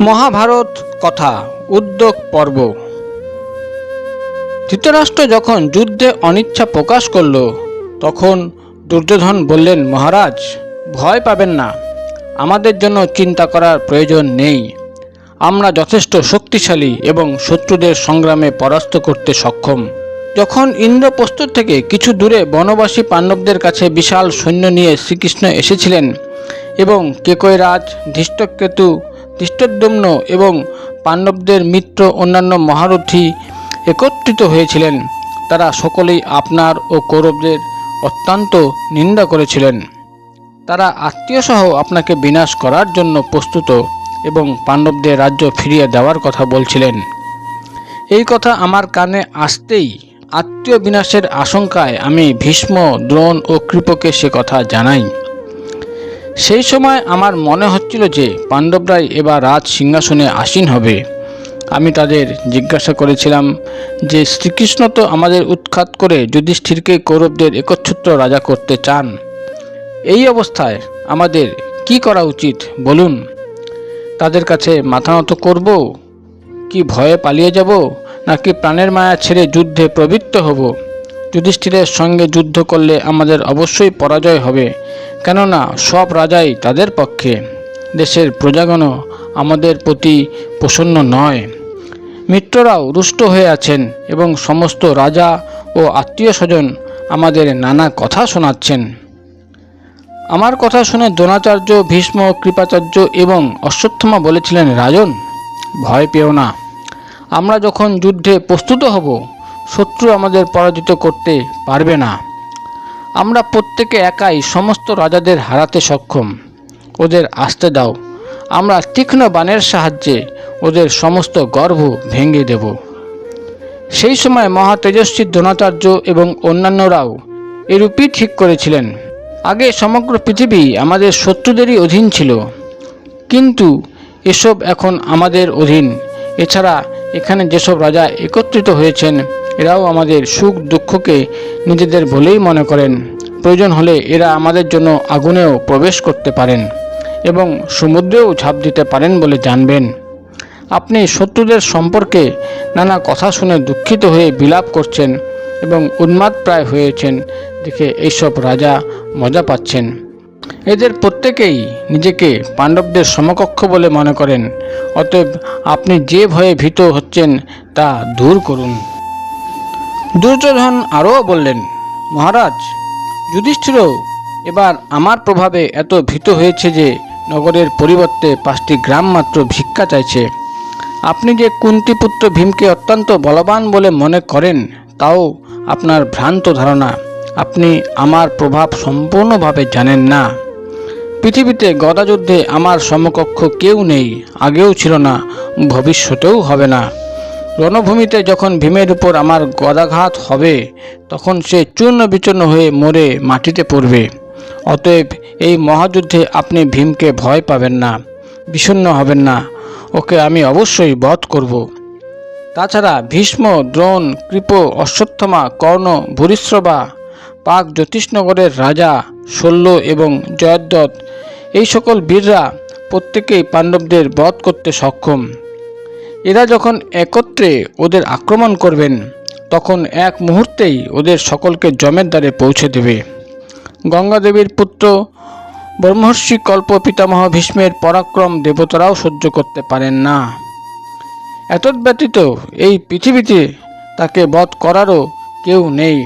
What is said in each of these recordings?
মহাভারত কথা উদ্যোগ পর্ব। ধৃতরাষ্ট্র যখন যুদ্ধে অনিচ্ছা প্রকাশ করল তখন দুর্যোধন বললেন, মহারাজ ভয় পাবেন না, আমাদের জন্য চিন্তা করার প্রয়োজন নেই। আমরা যথেষ্ট শক্তিশালী এবং শত্রুদের সংগ্রামে পরাস্ত করতে সক্ষম। যখন ইন্দ্রপ্রস্থ থেকে কিছু দূরে বনবাসী পাণ্ডবদের কাছে বিশাল সৈন্য নিয়ে শ্রীকৃষ্ণ এসেছিলেন এবং কেকয়রাজ, ধৃষ্টকেতু, ধৃষ্টদ্যুম্ন এবং পাণ্ডবদের মিত্র অন্যান্য মহারথী একত্রিত হয়েছিলেন, তারা সকলেই আপনার ও কৌরবদের অত্যন্ত নিন্দা করেছিলেন। তারা আত্মীয়সহ আপনাকে বিনাশ করার জন্য প্রস্তুত এবং পাণ্ডবদের রাজ্য ফিরিয়ে দেওয়ার কথা বলছিলেন। এই কথা আমার কানে আসতেই আত্মীয় বিনাশের আশঙ্কায় আমি ভীষ্ম, দ্রোণ ও কৃপকে সে কথা জানাই। সেই সময় আমার মনে হচ্ছিল যে পাণ্ডবরাই এবার রাজ সিংহাসনে আসীন হবে। আমি তাদের জিজ্ঞাসা করেছিলাম যে শ্রীকৃষ্ণ তো আমাদের উৎখাত করে যুধিষ্ঠিরকে কৌরবদের একচ্ছত্র রাজা করতে চান। এই অবস্থায় আমাদের কি করা উচিত বলুন? তাদের কাছে মাথা নত করব, কি ভয়ে পালিয়ে যাব, নাকি প্রাণের মায়া ছেড়ে যুদ্ধে প্রবৃত্ত হব? যুধিষ্ঠিরের সঙ্গে যুদ্ধ করলে আমাদের অবশ্যই পরাজয় হবে, কেননা সব রাজাই তাদের পক্ষে। দেশের প্রজাগণও আমাদের প্রতি প্রসন্ন নয়, মিত্ররাও রুষ্ট হয়ে আছেন এবং সমস্ত রাজা ও আত্মীয় স্বজন আমাদের নানা কথা শোনাচ্ছেন। আমার কথা শুনে দ্রোণাচার্য, ভীষ্ম, কৃপাচার্য এবং অশ্বত্থামা বলেছিলেন, রাজন ভয় পেও না, আমরা যখন যুদ্ধে প্রস্তুত হব শত্রু আমাদের পরাজিত করতে পারবে না। আমরা প্রত্যেকে একাই সমস্ত রাজাদের হারাতে সক্ষম। ওদের আসতে দাও, আমরা তীক্ষ্ণ বাণের সাহায্যে ওদের সমস্ত গর্ব ভেঙে দেব। সেই সময় মহা তেজস্বী দ্রোণাচার্য এবং অন্যান্যরাও এরূপই ঠিক করেছিলেন। আগে সমগ্র পৃথিবী আমাদের শত্রুদেরই অধীন ছিল, কিন্তু এসব এখন আমাদের অধীন। এছাড়া এখানে যেসব রাজা একত্রিত হয়েছেন এরাও আমাদের সুখ দুঃখকে নিজেদের বলেই মনে করেন। প্রয়োজন হলে এরা আমাদের জন্য আগুনেও প্রবেশ করতে পারেন এবং সমুদ্রেও ঝাঁপ দিতে পারেন বলে জানবেন। আপনি শত্রুদের সম্পর্কে নানা কথা শুনে দুঃখিত হয়ে বিলাপ করছেন এবং উন্মাদ প্রায় হয়েছেন দেখে এইসব রাজা মজা পাচ্ছেন। এদের প্রত্যেকেই নিজেকে পাণ্ডবদের সমকক্ষ বলে মনে করেন। অতএব আপনি যে ভয়ে ভীত হচ্ছেন তা দূর করুন। দুর্যোধন আরও বললেন, মহারাজ যুধিষ্ঠিরও এবার আমার প্রভাবে এত ভীত হয়েছে যে নগরের পরিবর্তে 5টি গ্রাম মাত্র ভিক্ষা চাইছে। আপনি যে কুন্তিপুত্র ভীমকে অত্যন্ত বলবান বলে মনে করেন তাও আপনার ভ্রান্ত ধারণা। আপনি আমার প্রভাব সম্পূর্ণভাবে জানেন না। পৃথিবীতে গদাযুদ্ধে আমার সমকক্ষ কেউ নেই, আগেও ছিল না, ভবিষ্যতেও হবে না। রণভূমিতে যখন ভীমের উপর আমার গদাঘাত হবে তখন সে চূর্ণ বিচূর্ণ হয়ে মরে মাটিতে পড়বে। অতএব এই মহাযুদ্ধে আপনি ভীমকে ভয় পাবেন না, বিষণ্ণ হবেন না, ওকে আমি অবশ্যই বধ করব। তাছাড়া ভীষ্ম, দ্রোণ, কৃপ, অশ্বত্থামা, কর্ণ, ভূরিশ্রবা, পাক জ্যোতিষনগরের রাজা শল্য এবং জয়দ্রথ এই সকল বীররা প্রত্যেকেই পাণ্ডবদের বধ করতে সক্ষম। এরা যখন একত্রে ওদের আক্রমণ করবেন তখন এক মুহূর্তেই ওদের সকলকে যমের দ্বারে পৌঁছে দেবে। গঙ্গাদেবীর পুত্র ব্রহ্মর্ষি কল্প পিতামহ ভীষ্মের পরাক্রম দেবতারাও সহ্য করতে পারেন না। এতদ্ব্যতীত এই পৃথিবীতে তাকে বধ করারও কেউ নেই,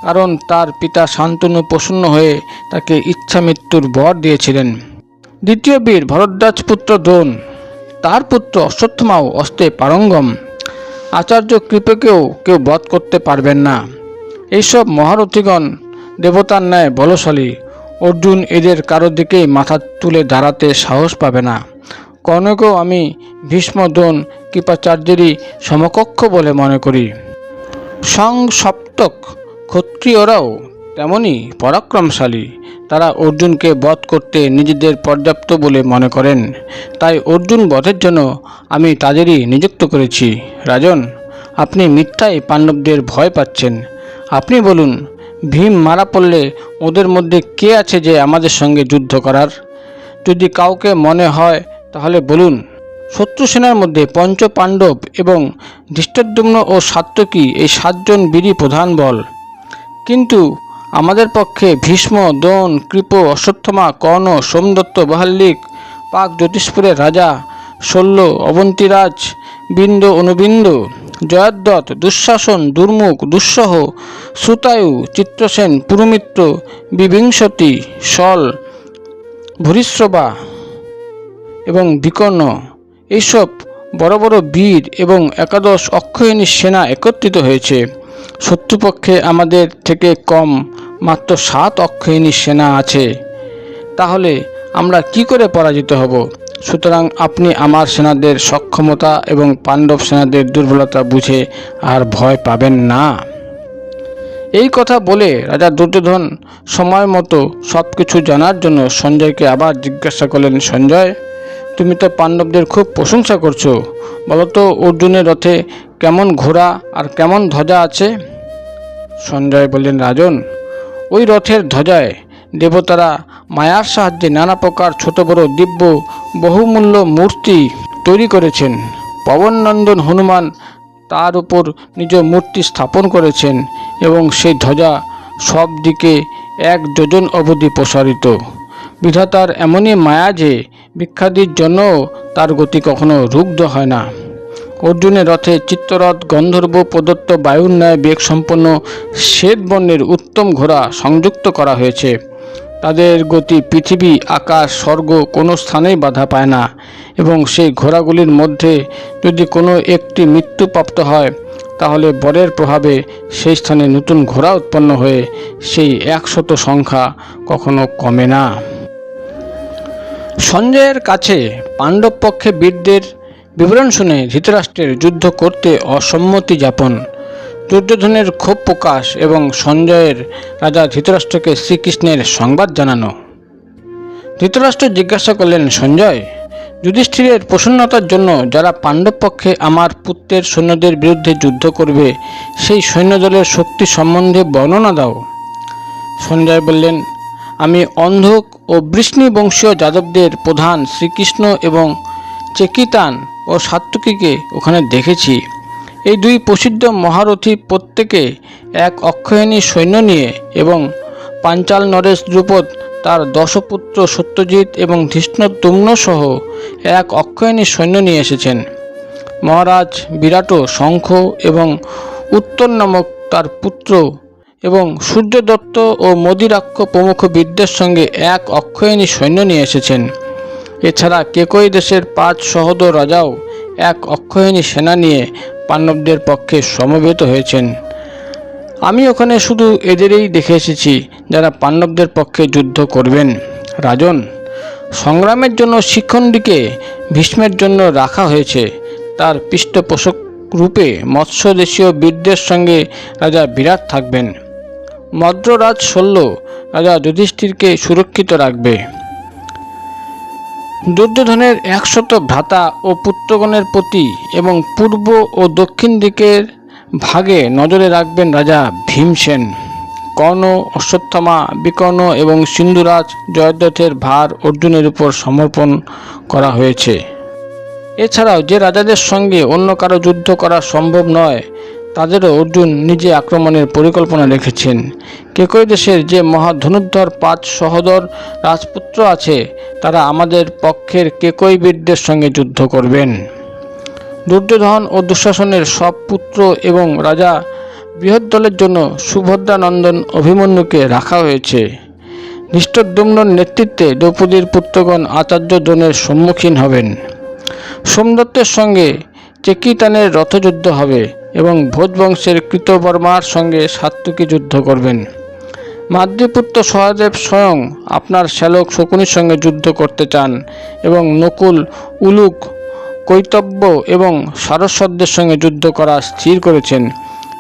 কারণ তার পিতা শান্তনু প্রসন্ন হয়ে তাকে ইচ্ছা মৃত্যুর বর দিয়েছিলেন। দ্বিতীয় বীর ভরদ্বাজ পুত্র দ্রোণ, তার পুত্র অশ্বত্থামাও অস্ত্রে পারঙ্গম। আচার্য কৃপকেও কেউ বধ করতে পারবেন না। এইসব মহারথীগণ দেবতার ন্যায় বলশালী। অর্জুন এদের কারো দিকেই মাথা তুলে দাঁড়াতে সাহস পাবে না। কর্ণকেও আমি ভীষ্ম, দ্রোণ, কৃপাচার্যেরই সমকক্ষ বলে মনে করি। সংসপ্তক ক্ষত্রিয়রাও তেমনই পরাক্রমশালী। তারা অর্জুনকে বধ করতে নিজেদের পর্যাপ্ত বলে মনে করেন। তাই অর্জুন বধের জন্য আমি তাদেরই নিযুক্ত করেছি। রাজন, আপনি মিথ্যায় পাণ্ডবদের ভয় পাচ্ছেন। আপনি বলুন, ভীম মারা পড়লে ওদের মধ্যে কে আছে যে আমাদের সঙ্গে যুদ্ধ করার? যদি কাউকে মনে হয় তাহলে বলুন, শত্রু সেনার মধ্যে পঞ্চ পাণ্ডব এবং ধৃষ্টদ্যুম্ন ও সাত্যকী এই 7 জন বীরই প্রধান বল। কিন্তু আমাদের পক্ষে ভীষ্ম, দ্রোণ, কৃপ, অশ্বত্থামা, কর্ণ, সোমদত্ত, বাহ্লিক, পাক জ্যোতিষপুরের রাজা, শল্য, অবন্তীরাজ, বিন্দ, অনুবিন্দ, জয়দ্রথ, দুঃশাসন, দুর্মুখ, দুঃসহ, শ্রুতায়ু, চিত্রসেন, পুরুমিত্র, বিবিংশতি, শল, ভূরিশ্রবা এবং বিকর্ণ, এইসব বড় বড় বীর এবং 11 অক্ষয়িনী সেনা একত্রিত হয়েছে। শত্রুপক্ষে আমাদের থেকে কম মাত্র 7 অক্ষয়িনী সেনা আছে। তাহলে আমরা কি করে পরাজিত হব? সুতরাং আপনি আমার সেনাদের সক্ষমতা এবং পাণ্ডব সেনাদের দুর্বলতা বুঝে আর ভয় পাবেন না। এই কথা বলে রাজা দুর্যোধন সময় মতো সব কিছু জানার জন্য সঞ্জয়কে আবার জিজ্ঞাসা করলেন, সঞ্জয়, তুমি তো পাণ্ডবদের খুব প্রশংসা করছো, বলো তো অর্জুনের রথে কেমন ঘোড়া আর কেমন ধ্বজা আছে? সঞ্জয় বললেন, রাজন, ওই রথের ধ্বজায় দেবতারা মায়ার সাহায্যে নানা প্রকার ছোট বড় দিব্য বহুমূল্য মূর্তি তৈরি করেছেন। পবননন্দন হনুমান তার উপর নিজ মূর্তি স্থাপন করেছেন এবং সেই ধ্বজা সব দিকে 1 যোজন অবধি প্রসারিত। বিধাতার এমনই মায়া যে ভিক্ষাদির জন্যও তার গতি কখনো রুগ্ধ হয় না। অর্জুনের রথে চিত্তরথ গন্ধর্ব প্রদত্ত বায়ুর ন্যায় বেগসম্পন্ন শ্বেতবর্ণের উত্তম ঘোড়া সংযুক্ত করা হয়েছে। তাদের গতি পৃথিবী, আকাশ, স্বর্গ কোনো স্থানেই বাধা পায় না এবং সেই ঘোড়াগুলির মধ্যে যদি কোনো একটি মৃত্যুপ্রাপ্ত হয় তাহলে বরের প্রভাবে সেই স্থানে নতুন ঘোড়া উৎপন্ন হয়ে সেই 100 সংখ্যা কখনো কমে না। সঞ্জয়ের কাছে পাণ্ডব পক্ষে বীরদের বিবরণ শুনে ধৃতরাষ্ট্রের যুদ্ধ করতে অসম্মতি জ্ঞাপন, দুর্যোধনের ক্ষোভ প্রকাশ এবং সঞ্জয়ের রাজা ধৃতরাষ্ট্রকে শ্রীকৃষ্ণের সংবাদ জানানো। ধৃতরাষ্ট্র জিজ্ঞাসা করলেন, সঞ্জয়, যুধিষ্ঠিরের প্রসন্নতার জন্য যারা পাণ্ডব পক্ষে আমার পুত্রের সৈন্যদের বিরুদ্ধে যুদ্ধ করবে সেই সৈন্যদলের শক্তি সম্বন্ধে বর্ণনা দাও। সঞ্জয় বললেন, আমি অন্ধক ও বৃষ্ণি বংশীয় যাদবদের প্রধান শ্রীকৃষ্ণ এবং চেকিতান ও সাত্যকীকে ওখানে দেখেছি। এই 2 প্রসিদ্ধ মহারথী প্রত্যেকে 1 অক্ষয়িনী সৈন্য নিয়ে এবং পাঞ্চাল নরেশ দ্রুপদ তার 10 পুত্র সত্যজিৎ এবং ধৃষ্টদ্যুম্ন সহ 1 অক্ষয়িনী সৈন্য নিয়ে এসেছেন। মহারাজ বিরাটও শঙ্খ এবং উত্তর নামক তার পুত্র এবং সূর্যদত্ত ও মদিরাক্ষ প্রমুখ বীরদের সঙ্গে 1 অক্ষয়িনী সৈন্য নিয়ে এসেছেন। এছাড়া কেকই দেশের 5 সহোদর রাজাও 1 অক্ষয়িনী সেনা নিয়ে পাণ্ডবদের পক্ষে সমবেত হয়েছেন। আমি ওখানে শুধু এদেরই দেখে এসেছি যারা পাণ্ডবদের পক্ষে যুদ্ধ করবেন। রাজন, সংগ্রামের জন্য শিখণ্ডীকে ভীষ্মের জন্য রাখা হয়েছে। তার পৃষ্ঠপোষক রূপে মৎস্য দেশীয় বীরদের সঙ্গে রাজা বিরাট থাকবেন। মদ্ররাজ শল্য রাজা যুধিষ্ঠিরকে সুরক্ষিত রাখবে। দুর্যোধনের 100 ভ্রাতা ও পুত্রগণের প্রতি এবং পূর্ব ও দক্ষিণ দিকের ভাগে নজরে রাখবেন রাজা ভীমসেন। কর্ণ, অশ্বত্থামা, বিকর্ণ এবং সিন্ধুরাজ জয়দ্রথের ভার অর্জুনের উপর সমর্পণ করা হয়েছে। এছাড়াও যে রাজাদের সঙ্গে অন্য কারো যুদ্ধ করা সম্ভব নয় তাদেরও অর্জুন নিজে আক্রমণের পরিকল্পনা রেখেছেন। কেকই দেশের যে মহাধনুর্ধর 5 সহোদর রাজপুত্র আছে তারা আমাদের পক্ষের কেকই বীরদের সঙ্গে যুদ্ধ করবেন। দুর্যোধন ও দুঃশাসনের সব পুত্র এবং রাজা বৃহদ্দলের জন্য সুভদ্রানন্দন অভিমন্যুকে রাখা হয়েছে। ধৃষ্টদ্যুম্নর নেতৃত্বে দ্রৌপদীর পুত্রগণ আচার্য দ্রোণের সম্মুখীন হবেন। সোমদত্তের সঙ্গে চেকিতানের রথযুদ্ধ হবে এবং ভোজবংশের কৃতবর্মার সঙ্গে সাত্যকী যুদ্ধ করবেন। মাদ্রীপুত্র সহদেব স্বয়ং আপনার শ্যালক শকুনির সঙ্গে যুদ্ধ করতে চান এবং নকুল, উলুক, কৈতব্য এবং সারস্বতদের সঙ্গে যুদ্ধ করা স্থির করেছেন।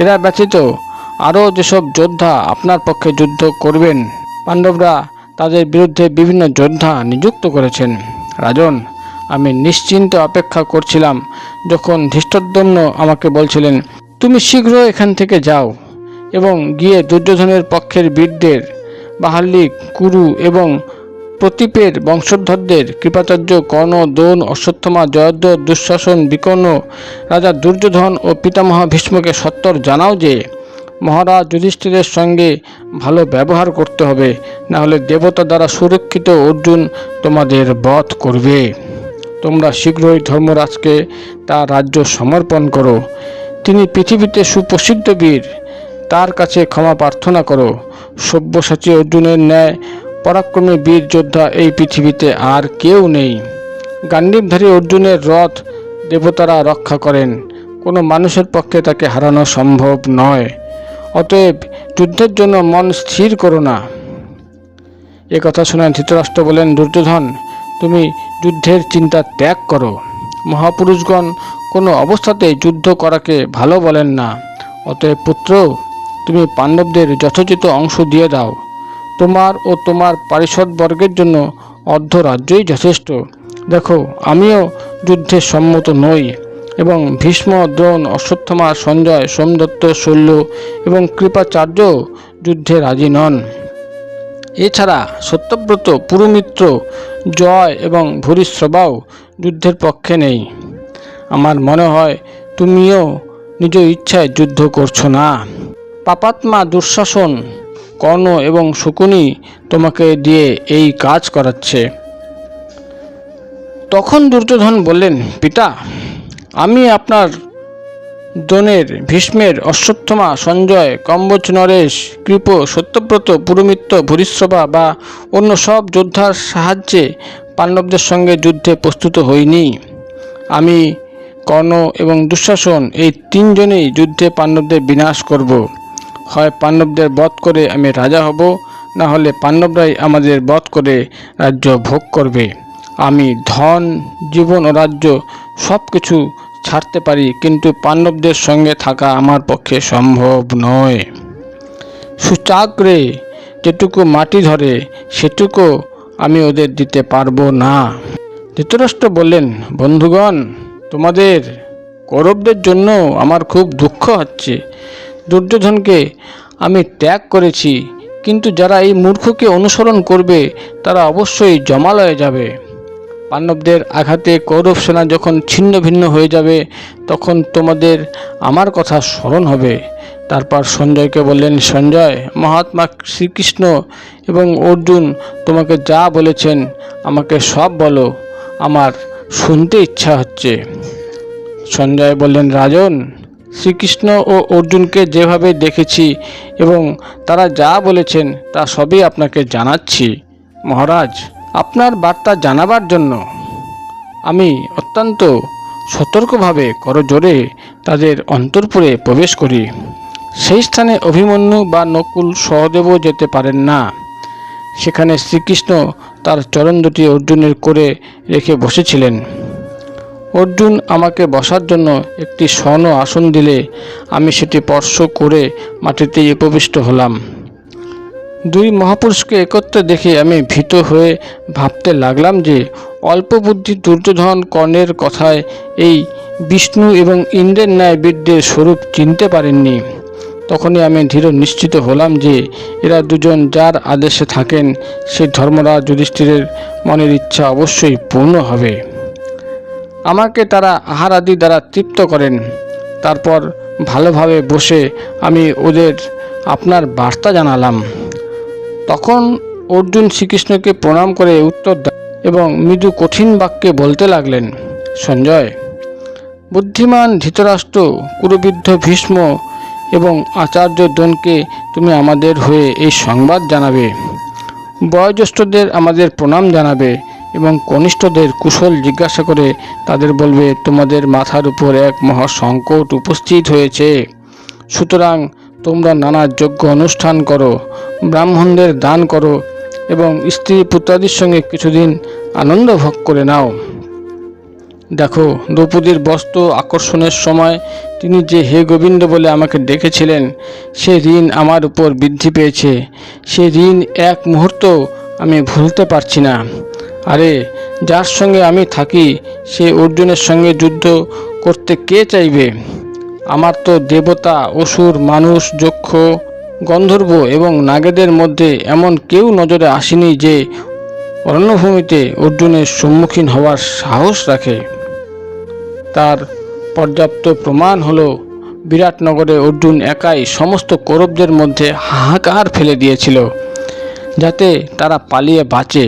এরা ব্যতীত আরও যেসব যোদ্ধা আপনার পক্ষে যুদ্ধ করবেন পাণ্ডবরা তাদের বিরুদ্ধে বিভিন্ন যোদ্ধা নিযুক্ত করেছেন। রাজন, আমি নিশ্চিন্তে অপেক্ষা করছিলাম যখন ধৃষ্টদ্যুম্ন আমাকে বলছিলেন, তুমি শীঘ্র এখান থেকে যাও এবং গিয়ে দুর্যোধনের পক্ষের বীরদের বাহ্লিক, কুরু এবং প্রতীপের বংশধরদের কৃপাচার্য, কর্ণ, দ্রোণ, অশ্বত্থামা, জয়দ্রথ, দুঃশাসন, বিকর্ণ, রাজা দুর্যোধন ও পিতামহ ভীষ্মকে সত্বর জানাও যে মহারাজ যুধিষ্ঠিরের সঙ্গে ভালো ব্যবহার করতে হবে, না হলে দেবতা দ্বারা সুরক্ষিত অর্জুন তোমাদের বধ করবে। তোমরা শীঘ্রই ধর্মরাজকে তার রাজ্য সমর্পণ করো। তিনি পৃথিবীতে সুপ্রসিদ্ধ বীর, তার কাছে ক্ষমা প্রার্থনা করো। সব্যসাচী অর্জুনের ন্যায় পরাক্রমী বীর যোদ্ধা এই পৃথিবীতে আর কেউ নেই। গান্ডীবধারী অর্জুনের রথ দেবতারা রক্ষা করেন, কোনো মানুষের পক্ষে তাকে হারানো সম্ভব নয়। অতএব যুদ্ধের জন্য মন স্থির করো না। এ কথা শুনে ধৃতরাষ্ট্র বলেন, দুর্যোধন, তুমি যুদ্ধের চিন্তা ত্যাগ করো। মহাপুরুষগণ কোনো অবস্থাতেই যুদ্ধ করাকে ভালো বলেন না। অতএব পুত্র, তুমি পাণ্ডবদের যথোচিত অংশ দিয়ে দাও। তোমার ও তোমার পারিষদবর্গের জন্য অর্ধরাজ্যই যথেষ্ট। দেখো, আমিও যুদ্ধে সম্মত নই এবং ভীষ্ম, দ্রোণ, অশ্বত্থামা, সঞ্জয়, সোমদত্ত, শল্য এবং কৃপাচার্য যুদ্ধে রাজি নন। এছাড়া সত্যব্রত, পুরুমিত্র, জয় এবং ভূরিশ্রবাও যুদ্ধের পক্ষে নেই। আমার মনে হয় তুমিও নিজ ইচ্ছায় যুদ্ধ করছো না। পাপাত্মা দুঃশাসন, কর্ণ এবং শকুনি তোমাকে দিয়ে এই কাজ করাচ্ছে। তখন দুর্যোধন বললেন, পিতা, আমি আপনার দ্রোণের, ভীষ্মের, অশ্বত্থামা, সঞ্জয়, কম্বজ, নরেশ, কৃপ, সত্যব্রত, পুরুমিত্র, ভূরিশ্রবা বা অন্য সব যোদ্ধার সাহায্যে পাণ্ডবদের সঙ্গে যুদ্ধে প্রস্তুত হইনি। আমি, কর্ণ এবং দুঃশাসন এই তিনজনেই যুদ্ধে পাণ্ডবদের বিনাশ করব। হয় পাণ্ডবদের বধ করে আমি রাজা হব, না হলে পাণ্ডবরাই আমাদের বধ করে রাজ্য ভোগ করবে। আমি ধন, জীবন ও রাজ্য সব কিছু ছাড়তে পারি, কিন্তু পাণ্ডবদের সঙ্গে থাকা আমার পক্ষে সম্ভব নয়। সুচাগ্রে যেটুকু মাটি ধরে সেটুকু আমি ওদের দিতে পারবো না। ধৃতরাষ্ট্র বললেন, বন্ধুগণ, তোমাদের কৌরবদের জন্য আমার খুব দুঃখ হচ্ছে। দুর্যোধনকে আমি ত্যাগ করেছি, কিন্তু যারা এই মূর্খকে অনুসরণ করবে তারা অবশ্যই জমালয়ে যাবে। পাণ্ডবদের আঘাতে কৌরব সেনা যখন ছিন্ন ভিন্ন হয়ে যাবে তখন তোমাদের আমার কথা স্মরণ হবে। তারপর সঞ্জয়কে বললেন, সঞ্জয়, মহাত্মা শ্রীকৃষ্ণ এবং অর্জুন তোমাকে যা বলেছেন আমাকে সব বলো, আমার শুনতে ইচ্ছা হচ্ছে। সঞ্জয় বললেন, রাজন, শ্রীকৃষ্ণ ও অর্জুনকে যেভাবে দেখেছি এবং তারা যা বলেছেন তা সবই আপনাকে জানাচ্ছি। মহারাজ, আপনার বার্তা জানাবার জন্য আমি অত্যন্ত সতর্কভাবে করজোরে তাদের অন্তঃপুরে প্রবেশ করি। সেই স্থানে অভিমন্যু বা নকুল সহদেবও যেতে পারেন না। সেখানে শ্রীকৃষ্ণ তার চরণ দুটি অর্জুনের করে রেখে বসেছিলেন। অর্জুন আমাকে বসার জন্য একটি স্বর্ণ আসন দিলে আমি সেটি স্পর্শ করে মাটিতে উপবিষ্ট হলাম। দুই মহাপুরুষকে একত্রে দেখে আমি ভীত হয়ে ভাবতে লাগলাম যে অল্প বুদ্ধি দুর্যোধন কর্ণের কথায় এই বিষ্ণু এবং ইন্দ্রের ন্যায় বীরদের স্বরূপ চিনতে পারেননি। তখনই আমি দৃঢ় নিশ্চিত হলাম যে এরা দুজন যার আদেশে থাকেন সেই ধর্মরাজ যুধিষ্ঠিরের মনের ইচ্ছা অবশ্যই পূর্ণ হবে। আমাকে তারা আহার আদি দ্বারা তৃপ্ত করেন। তারপর ভালোভাবে বসে আমি ওদের আপনার বার্তা জানালাম। তখন অর্জুন শ্রীকৃষ্ণকে প্রণাম করে উত্তর দেন এবং মৃদু কঠিন বাক্যে বলতে লাগলেন, সঞ্জয়, বুদ্ধিমান ধৃতরাষ্ট্র, কুরুবৃদ্ধ ভীষ্ম এবং আচার্য দ্রোণকে তুমি আমাদের হয়ে এই সংবাদ জানাবে। বয়োজ্যেষ্ঠদের আমাদের প্রণাম জানাবে এবং কনিষ্ঠদের কুশল জিজ্ঞাসা করে তাদের বলবে, তোমাদের মাথার উপর এক মহা সংকট উপস্থিত হয়েছে। সুতরাং তোমরা নানা যজ্ঞ অনুষ্ঠান করো, ব্রাহ্মণদের দান করো এবং স্ত্রী পুত্রাদির সঙ্গে কিছুদিন আনন্দ ভোগ করে নাও। দেখো, দ্রৌপদীর বস্ত্র আকর্ষণের সময় তিনি যে হে গোবিন্দ বলে আমাকে ডেকেছিলেন, সে ঋণ আমার উপর বৃদ্ধি পেয়েছে। সে ঋণ এক মুহূর্ত আমি ভুলতে পারছি না। আরে, যার সঙ্গে আমি থাকি সে অর্জুনের সঙ্গে যুদ্ধ করতে কে চাইবে? আমার তো দেবতা, অসুর, মানুষ, যক্ষ, গন্ধর্ব এবং নাগেদের মধ্যে এমন কেউ নজরে আসেনি যে রণভূমিতে অর্জুনের সম্মুখীন হওয়ার সাহস রাখে। তার পর্যাপ্ত প্রমাণ হলো বিরাটনগরে অর্জুন একাই সমস্ত কৌরবদের মধ্যে হাহাকার ফেলে দিয়েছিল, যাতে তারা পালিয়ে বাঁচে।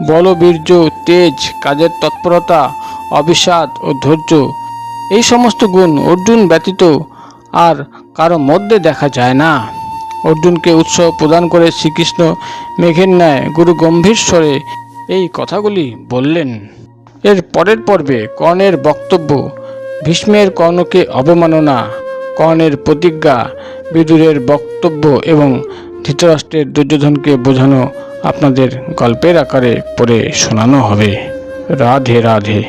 বলবীর্য, তেজ, কাজের তৎপরতা, অবিষাদ ও ধৈর্য, এই সমস্ত গুণ অর্জুন ব্যতীত আর কারো মধ্যে দেখা যায় না। অর্জুনকে উৎসাহ প্রদান করে শ্রীকৃষ্ণ মেঘের ন্যায় গুরু গম্ভীর স্বরে এই কথাগুলি বললেন। এর পরের পর্বে কর্ণের বক্তব্য, ভীষ্মের কর্ণকে অবমাননা, কর্ণের প্রতিজ্ঞা, বিদুরের বক্তব্য এবং ধৃতরাষ্ট্রের দুর্যোধনকে বোঝানো আপনাদের গল্পের আকারে পড়ে শোনানো হবে। রাধে রাধে।